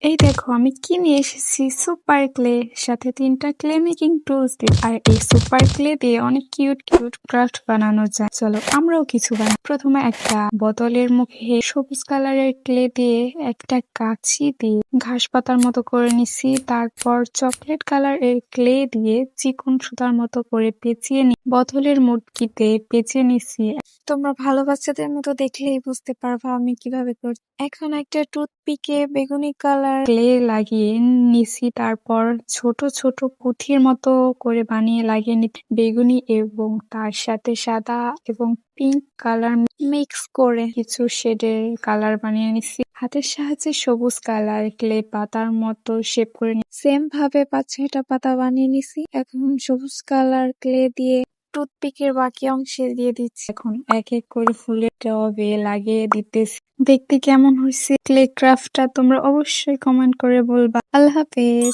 এই দেখো আমি কি নিয়ে এসেছি, সুপার ক্লে, সাথে 3টা ক্লে মেকিং টুলস দিয়ে। আর এই সুপার ক্লে দিয়ে অনেক কিউট কিউট ক্রাফট বানানো যায়। চলো আমরাও কিছু বানাই। প্রথমে একটা বোতলের মুখে সবুজ কালারের ক্লে দিয়ে একটা কাঁচি দিয়ে ঘাস পাতার মতো করে নিছি। তারপর চকলেট কালার এর ক্লে দিয়ে চিকন সুতার মতো করে পেঁচিয়ে বোতলের মুটকিতে পেঁচিয়ে নিছি। তোমরা ভালো বাচ্চাদের মতো দেখলেই বুঝতে পারবা আমি কিভাবে করছি। এখন একটা টুথপিকে বেগুনি কালার ক্লে লাগিয়ে নিছি। তারপর ছোট ছোট পুঁথির মতো করে বানিয়ে লাগিয়ে নিচ্ছি বেগুনি এবং তার সাথে সাদা এবং পিঙ্ক কালার মিক্স করে কিছু শেডের কালার বানিয়ে নিচ্ছি। হাতের সাহায্যে সবুজ কালার ক্লে পাতার মতো শেপ করে সেম ভাবে 5-6টা পাতা বানিয়ে নিছি। এখন সবুজ কালার ক্লে দিয়ে টুথপিকের বাকি অংশে দিয়ে দিচ্ছি। এখন এক এক করে ফুলের টবে লাগিয়ে দিতেছি। দেখতে কেমন হয়েছে ক্লে ক্রাফটটা তোমরা অবশ্যই কমেন্ট করে বলবা। আল্লাহ হাফেজ।